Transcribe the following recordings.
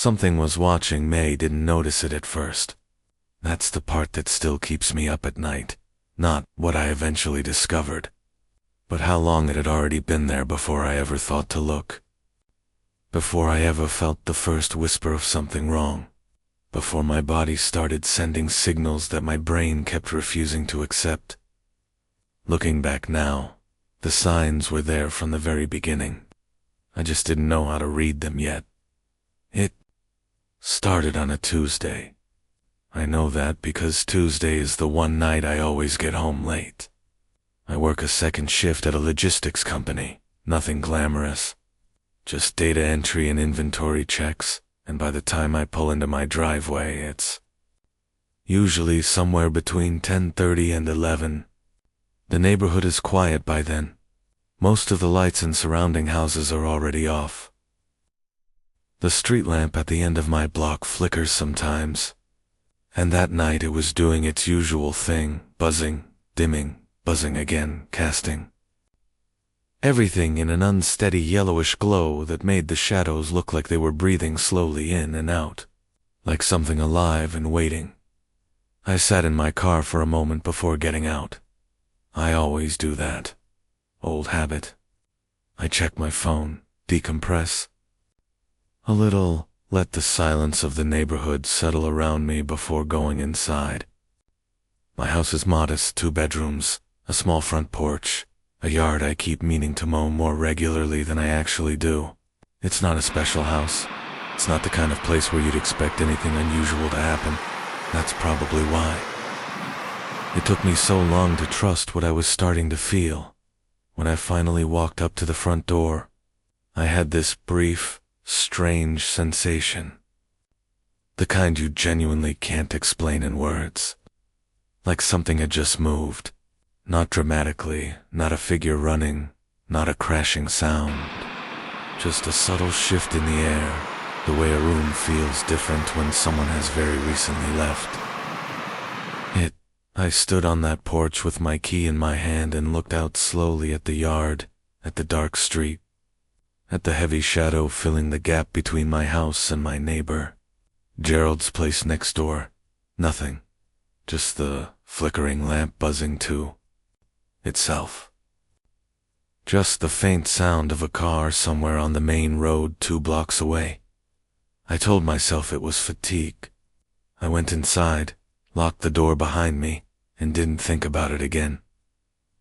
Something was watching me, didn't notice it at first. That's the part that still keeps me up at night. Not what I eventually discovered, but how long it had already been there before I ever thought to look. Before I ever felt the first whisper of something wrong. Before my body started sending signals that my brain kept refusing to accept. Looking back now, the signs were there from the very beginning. I just didn't know how to read them yet. It started on a Tuesday. I know that because Tuesday is the one night I always get home late. I work a second shift at a logistics company, nothing glamorous. Just data entry and inventory checks, and by the time I pull into my driveway, it's usually somewhere between 10:30 and 11. The neighborhood is quiet by then. Most of the lights in surrounding houses are already off. The street lamp at the end of my block flickers sometimes, and that night it was doing its usual thing, buzzing, dimming, buzzing again, casting everything in an unsteady yellowish glow that made the shadows look like they were breathing slowly in and out, like something alive and waiting. I sat in my car for a moment before getting out. I always do that. Old habit. I check my phone, decompress a little, let the silence of the neighborhood settle around me before going inside. My house is modest, 2 bedrooms, a small front porch, a yard I keep meaning to mow more regularly than I actually do. It's not a special house. It's not the kind of place where you'd expect anything unusual to happen. That's probably why. It took me so long to trust what I was starting to feel. When I finally walked up to the front door, I had this brief, strange sensation. The kind you genuinely can't explain in words. Like something had just moved. Not dramatically, not a figure running, not a crashing sound. Just a subtle shift in the air, the way a room feels different when someone has very recently left. I stood on that porch with my key in my hand and looked out slowly at the yard, at the dark street, at the heavy shadow filling the gap between my house and my neighbor, Gerald's place next door. Nothing. Just the flickering lamp buzzing too. Itself. Just the faint sound of a car somewhere on the main road 2 blocks away. I told myself it was fatigue. I went inside, locked the door behind me, and didn't think about it again.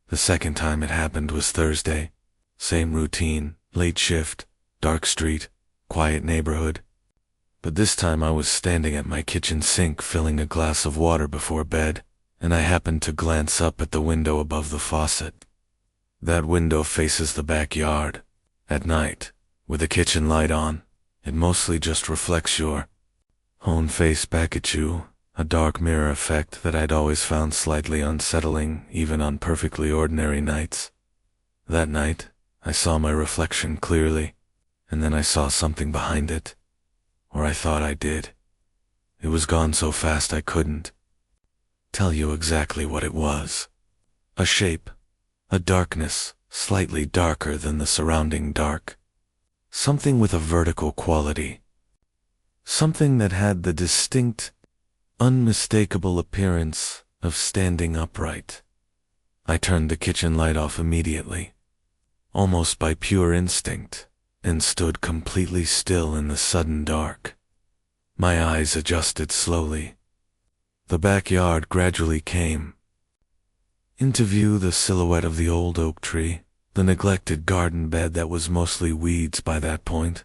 The second time it happened was Thursday. Same routine, late shift, dark street, quiet neighborhood. But this time I was standing at my kitchen sink filling a glass of water before bed, and I happened to glance up at the window above the faucet. That window faces the backyard. At night, with the kitchen light on, it mostly just reflects your own face back at you, a dark mirror effect that I'd always found slightly unsettling even on perfectly ordinary nights. That night, I saw my reflection clearly, and then I saw something behind it. Or I thought I did. It was gone so fast I couldn't tell you exactly what it was. A shape, a darkness, slightly darker than the surrounding dark. Something with a vertical quality. Something that had the distinct, unmistakable appearance of standing upright. I turned the kitchen light off immediately, almost by pure instinct, and stood completely still in the sudden dark. My eyes adjusted slowly. The backyard gradually came into view, the silhouette of the old oak tree, the neglected garden bed that was mostly weeds by that point,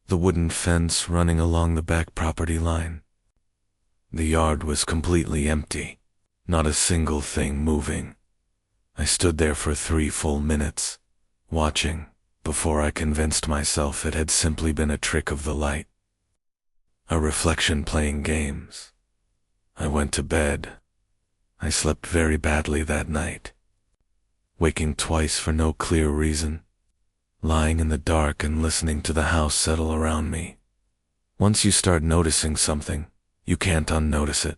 the wooden fence running along the back property line. The yard was completely empty, not a single thing moving. I stood there for 3 full minutes, watching, before I convinced myself it had simply been a trick of the light. A reflection playing games. I went to bed. I slept very badly that night, waking twice for no clear reason, lying in the dark and listening to the house settle around me. Once you start noticing something, you can't unnotice it.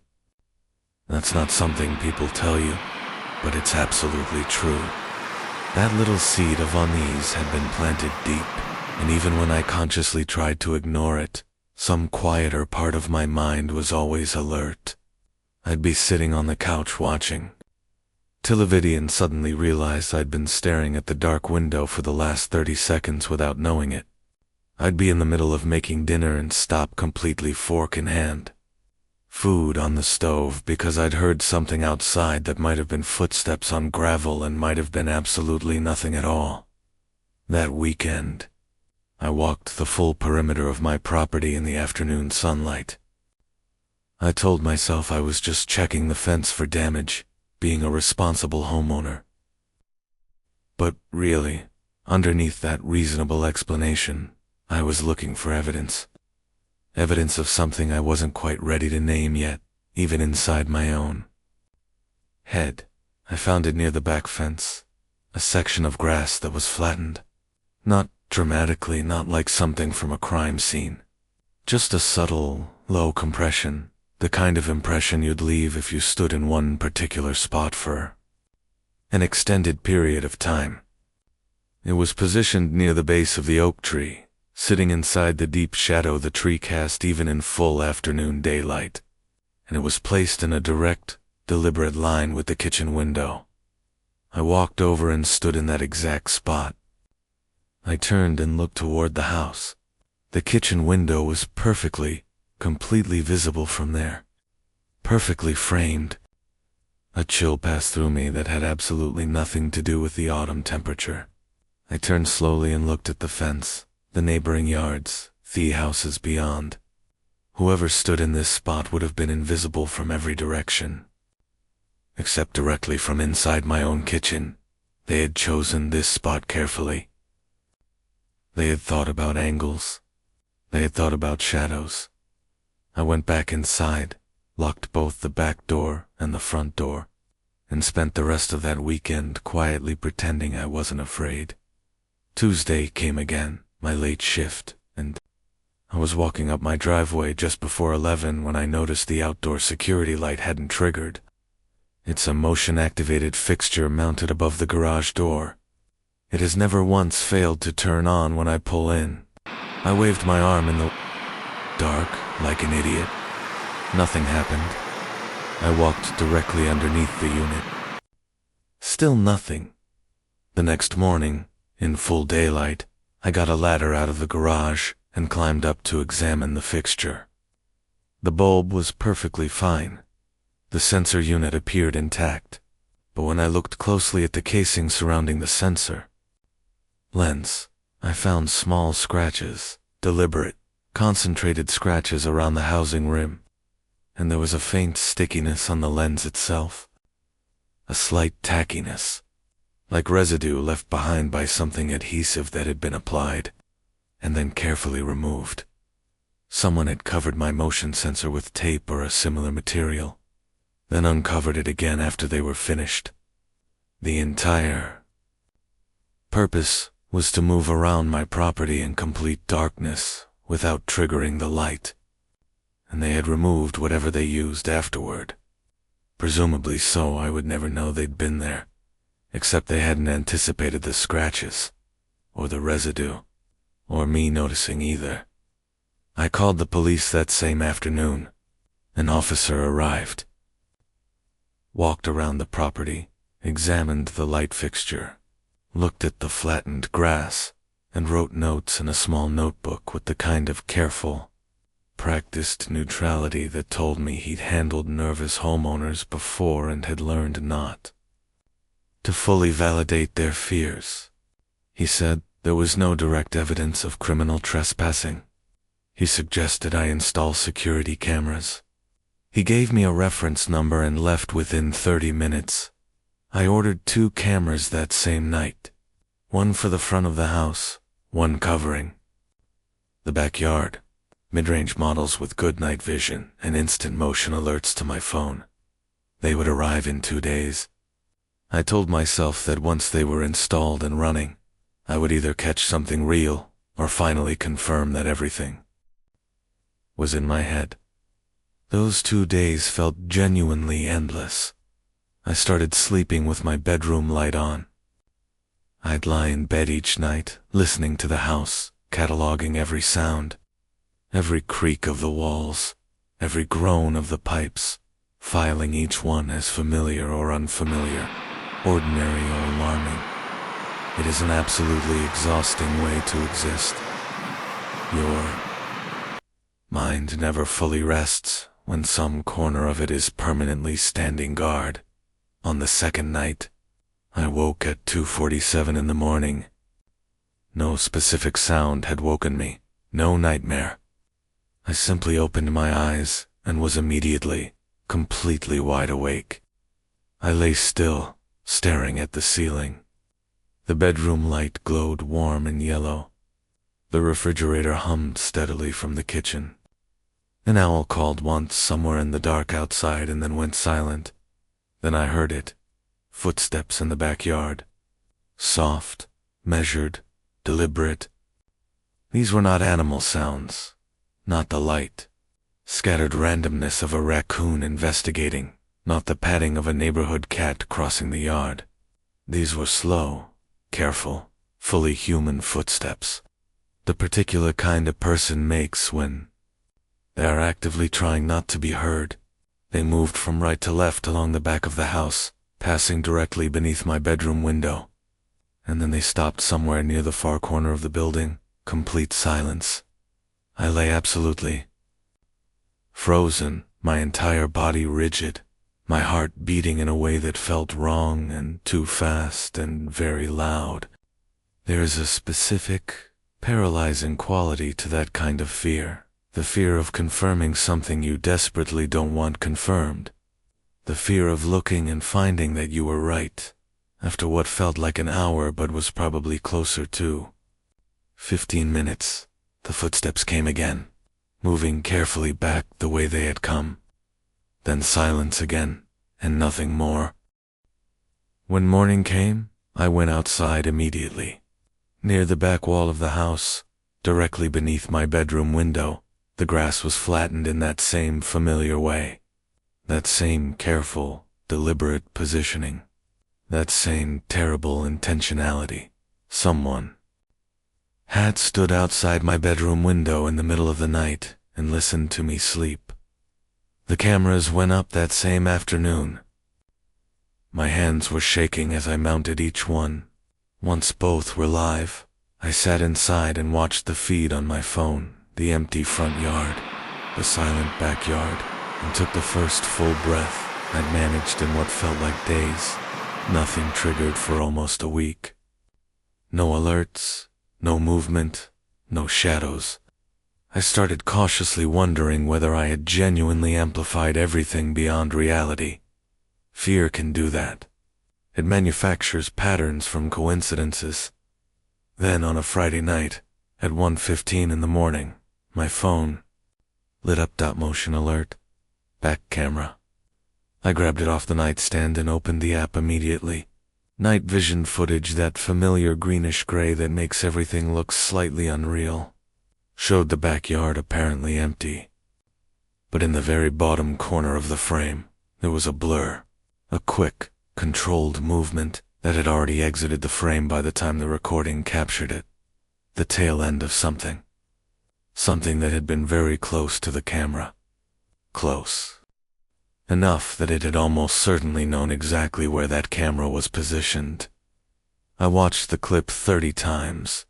That's not something people tell you, but it's absolutely true. That little seed of unease had been planted deep, and even when I consciously tried to ignore it, Some quieter part of my mind was always alert. I'd be sitting on the couch watching television and suddenly realized I'd been staring at the dark window for the last 30 seconds without knowing it. I'd be in the middle of making dinner and stop completely, fork in hand. Food on the stove, because I'd heard something outside that might have been footsteps on gravel and might have been absolutely nothing at all. That weekend, I walked the full perimeter of my property in the afternoon sunlight. I told myself I was just checking the fence for damage, being a responsible homeowner. But really, underneath that reasonable explanation, I was looking for evidence. Evidence of something I wasn't quite ready to name yet, even inside my own head. I found it near the back fence, a section of grass that was flattened. Not dramatically, not like something from a crime scene. Just a subtle, low compression, the kind of impression you'd leave if you stood in one particular spot for an extended period of time. It was positioned near the base of the oak tree, sitting inside the deep shadow the tree cast even in full afternoon daylight, and it was placed in a direct, deliberate line with the kitchen window. I walked over and stood in that exact spot. I turned and looked toward the house. The kitchen window was completely visible from there. Perfectly framed. A chill passed through me that had absolutely nothing to do with the autumn temperature. I turned slowly and looked at the fence, the neighboring yards, the houses beyond. Whoever stood in this spot would have been invisible from every direction. Except directly from inside my own kitchen. They had chosen this spot carefully. They had thought about angles. They had thought about shadows. I went back inside, locked both the back door and the front door, and spent the rest of that weekend quietly pretending I wasn't afraid. Tuesday came again, my late shift, and I was walking up my driveway just before 11 when I noticed the outdoor security light hadn't triggered. It's a motion-activated fixture mounted above the garage door. It has never once failed to turn on when I pull in. I waved my arm in the dark, like an idiot. Nothing happened. I walked directly underneath the unit. Still nothing. The next morning, in full daylight, I got a ladder out of the garage and climbed up to examine the fixture. The bulb was perfectly fine. The sensor unit appeared intact, but when I looked closely at the casing surrounding the sensor lens, I found small scratches, deliberate, concentrated scratches around the housing rim, and there was a faint stickiness on the lens itself. A slight tackiness, like residue left behind by something adhesive that had been applied, and then carefully removed. Someone had covered my motion sensor with tape or a similar material, then uncovered it again after they were finished. The entire purpose was to move around my property in complete darkness without triggering the light, and they had removed whatever they used afterward. Presumably so I would never know they'd been there, except they hadn't anticipated the scratches, or the residue, or me noticing either. I called the police that same afternoon. An officer arrived, walked around the property, examined the light fixture, looked at the flattened grass, and wrote notes in a small notebook with the kind of careful, practiced neutrality that told me he'd handled nervous homeowners before and had learned not to fully validate their fears. He said there was no direct evidence of criminal trespassing. He suggested I install security cameras. He gave me a reference number and left within 30 minutes. I ordered 2 cameras that same night, one for the front of the house, one covering the backyard, mid-range models with good night vision and instant motion alerts to my phone. They would arrive in 2 days. I told myself that once they were installed and running, I would either catch something real or finally confirm that everything was in my head. Those 2 days felt genuinely endless. I started sleeping with my bedroom light on. I'd lie in bed each night, listening to the house, cataloging every sound, every creak of the walls, every groan of the pipes, filing each one as familiar or unfamiliar, ordinary or alarming. It is an absolutely exhausting way to exist. Your mind never fully rests when some corner of it is permanently standing guard. On the second night, I woke at 2:47 in the morning. No specific sound had woken me, no nightmare. I simply opened my eyes and was immediately, completely wide awake. I lay still, staring at the ceiling. The bedroom light glowed warm and yellow. The refrigerator hummed steadily from the kitchen. An owl called once somewhere in the dark outside and then went silent. Then I heard it. Footsteps in the backyard. Soft, measured, deliberate. These were not animal sounds, not the light, scattered randomness of a raccoon investigating, not the padding of a neighborhood cat crossing the yard. These were slow, careful, fully human footsteps. The particular kind a person makes when they are actively trying not to be heard. They moved from right to left along the back of the house, passing directly beneath my bedroom window. And then they stopped somewhere near the far corner of the building. Complete silence. I lay absolutely frozen, my entire body rigid, my heart beating in a way that felt wrong and too fast and very loud. There is a specific, paralyzing quality to that kind of fear. The fear of confirming something you desperately don't want confirmed. The fear of looking and finding that you were right, after what felt like an hour but was probably closer to 15 minutes. The footsteps came again, moving carefully back the way they had come. Then silence again, and nothing more. When morning came, I went outside immediately. Near the back wall of the house, directly beneath my bedroom window, the grass was flattened in that same familiar way. That same careful, deliberate positioning. That same terrible intentionality. Someone had stood outside my bedroom window in the middle of the night and listened to me sleep. The cameras went up that same afternoon. My hands were shaking as I mounted each one. Once both were live, I sat inside and watched the feed on my phone, the empty front yard, the silent backyard, and took the first full breath I'd managed in what felt like days. Nothing triggered for almost a week. No alerts, no movement, no shadows. I started cautiously wondering whether I had genuinely amplified everything beyond reality. Fear can do that. It manufactures patterns from coincidences. Then on a Friday night, at 1:15 in the morning, my phone lit up. Motion alert. Back camera. I grabbed it off the nightstand and opened the app immediately. Night vision footage, that familiar greenish gray that makes everything look slightly unreal, showed the backyard apparently empty. But in the very bottom corner of the frame, there was a blur, a quick, controlled movement that had already exited the frame by the time the recording captured it. The tail end of something. Something that had been very close to the camera. Close. Enough that it had almost certainly known exactly where that camera was positioned. I watched the clip 30 times.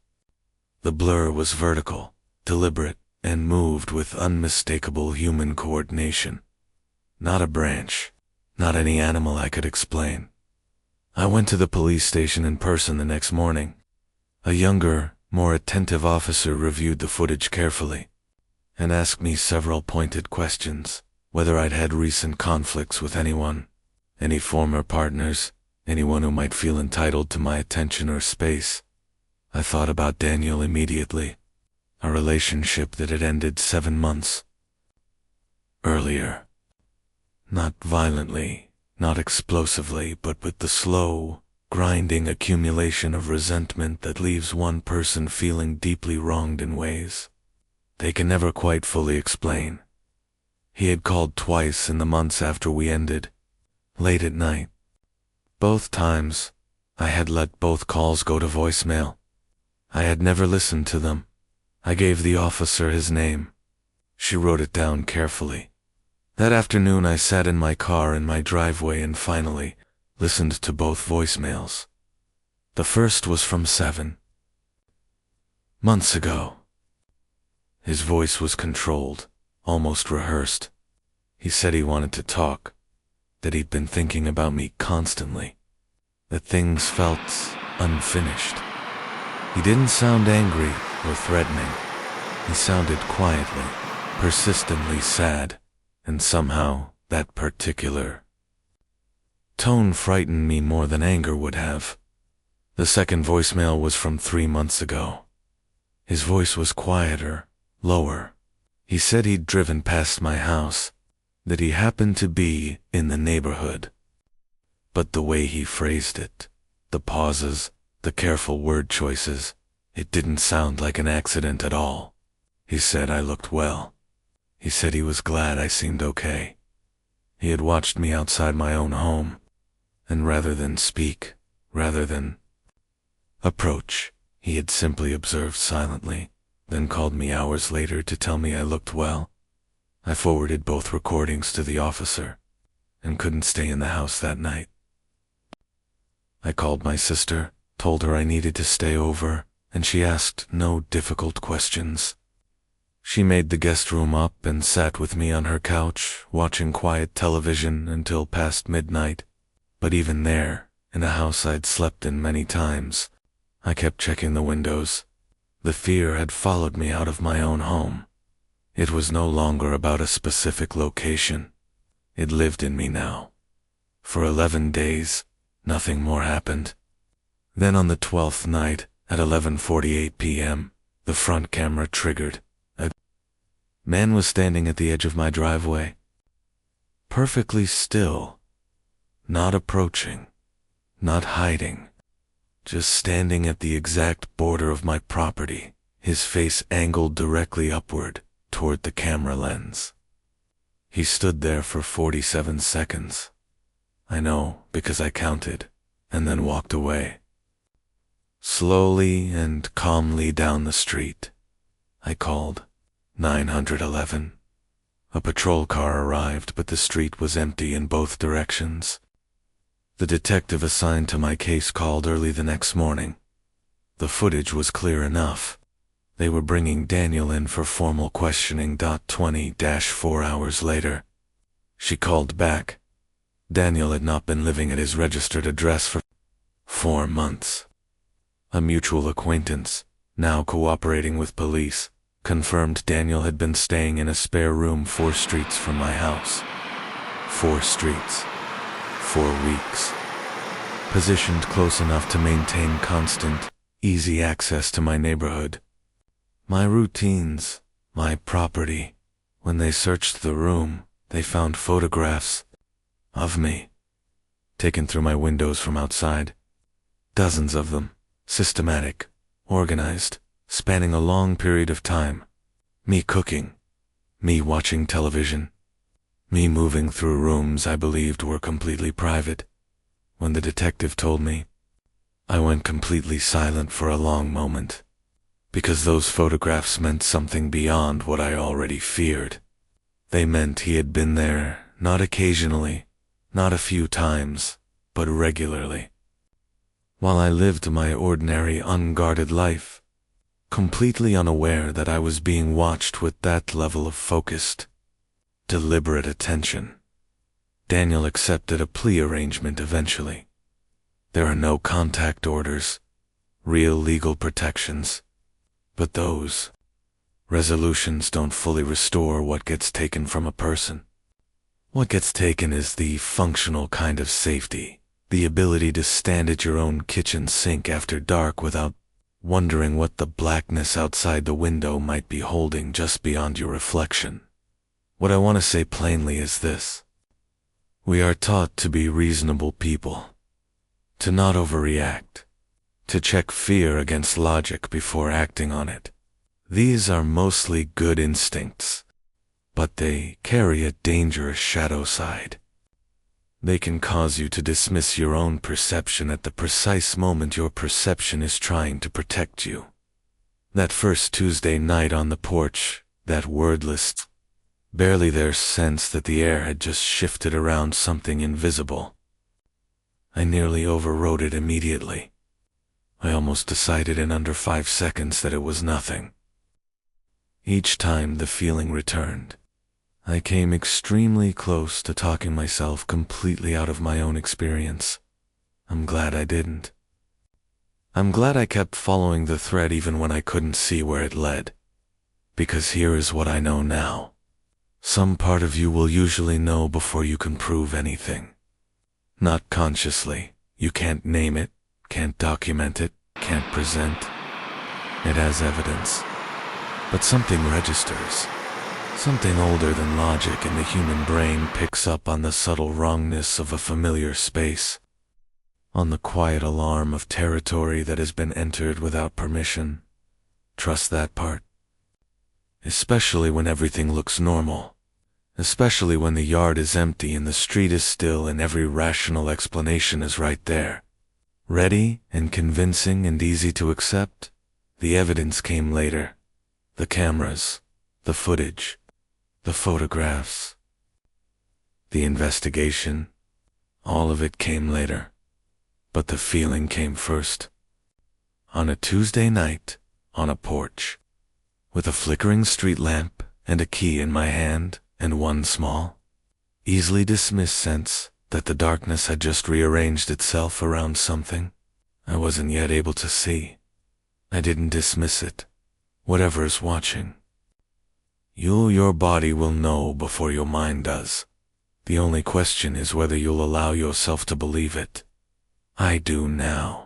The blur was vertical, deliberate, and moved with unmistakable human coordination. Not a branch, not any animal I could explain. I went to the police station in person the next morning. A younger, more attentive officer reviewed the footage carefully and asked me several pointed questions. Whether I'd had recent conflicts with anyone, any former partners, anyone who might feel entitled to my attention or space. I thought about Daniel immediately, a relationship that had ended 7 months earlier. Not violently, not explosively, but with the slow, grinding accumulation of resentment that leaves one person feeling deeply wronged in ways they can never quite fully explain. He had called twice in the months after we ended, late at night. Both times, I had let both calls go to voicemail. I had never listened to them. I gave the officer his name, She wrote it down carefully. That afternoon I sat in my car in my driveway and finally listened to both voicemails. The first was from 7 months ago. His voice was controlled, almost rehearsed. He said he wanted to talk, that he'd been thinking about me constantly, that things felt unfinished. He didn't sound angry or threatening. He sounded quietly, persistently sad, and somehow that particular tone frightened me more than anger would have. The second voicemail was from 3 months ago. His voice was quieter, lower. He said he'd driven past my house, that he happened to be in the neighborhood. But the way he phrased it, the pauses, the careful word choices, it didn't sound like an accident at all. He said I looked well. He said he was glad I seemed okay. He had watched me outside my own home, and rather than speak, rather than approach, he had simply observed silently, then called me hours later to tell me I looked well. I forwarded both recordings to the officer, and couldn't stay in the house that night. I called my sister, told her I needed to stay over, and she asked no difficult questions. She made the guest room up and sat with me on her couch, watching quiet television until past midnight. But even there, in a house I'd slept in many times, I kept checking the windows. The fear had followed me out of my own home. It was no longer about a specific location. It lived in me now. For 11 days, nothing more happened. Then on the 12th night, at 11:48 p.m., the front camera triggered. A man was standing at the edge of my driveway, perfectly still, not approaching, not hiding, just standing at the exact border of my property, his face angled directly upward toward the camera lens. He stood there for 47 seconds. I know, because I counted, and then walked away. Slowly and calmly down the street, I called 911. A patrol car arrived, but the street was empty in both directions. The detective assigned to my case called early the next morning. The footage was clear enough. They were bringing Daniel in for formal questioning. 20-4 hours later, she called back. Daniel had not been living at his registered address for 4 months. A mutual acquaintance, now cooperating with police, confirmed Daniel had been staying in a spare room 4 streets from my house. 4 streets. 4 weeks. Positioned close enough to maintain constant, easy access to my neighborhood. My routines, my property. When they searched the room, they found photographs of me, taken through my windows from outside. Dozens of them, systematic, organized, spanning a long period of time. Me cooking, me watching television, me moving through rooms I believed were completely private. When the detective told me, I went completely silent for a long moment, because those photographs meant something beyond what I already feared. They meant he had been there, not occasionally, not a few times, but regularly. While I lived my ordinary, unguarded life, completely unaware that I was being watched with that level of focused, deliberate attention. Daniel accepted a plea arrangement eventually. There are no contact orders, real legal protections, but those resolutions don't fully restore what gets taken from a person. What gets taken is the functional kind of safety, the ability to stand at your own kitchen sink after dark without wondering what the blackness outside the window might be holding just beyond your reflection. What I want to say plainly is this. We are taught to be reasonable people, to not overreact, to check fear against logic before acting on it. These are mostly good instincts, but they carry a dangerous shadow side. They can cause you to dismiss your own perception at the precise moment your perception is trying to protect you. That first Tuesday night on the porch, that wordless Barely there's sense that the air had just shifted around something invisible. I nearly overrode it immediately. I almost decided in under 5 seconds that it was nothing. Each time the feeling returned, I came extremely close to talking myself completely out of my own experience. I'm glad I didn't. I'm glad I kept following the thread even when I couldn't see where it led. Because here is what I know now. Some part of you will usually know before you can prove anything. Not consciously. You can't name it, can't document it, can't present. It has evidence. But something registers. Something older than logic in the human brain picks up on the subtle wrongness of a familiar space, on the quiet alarm of territory that has been entered without permission. Trust that part. Especially when everything looks normal. Especially when the yard is empty and the street is still and every rational explanation is right there. Ready and convincing and easy to accept? The evidence came later. The cameras, the footage, the photographs, the investigation. All of it came later. But the feeling came first. On a Tuesday night, on a porch, with a flickering street lamp and a key in my hand, and one small, easily dismissed sense that the darkness had just rearranged itself around something I wasn't yet able to see. I didn't dismiss it. Whatever's watching. Your body will know before your mind does. The only question is whether you'll allow yourself to believe it. I do now.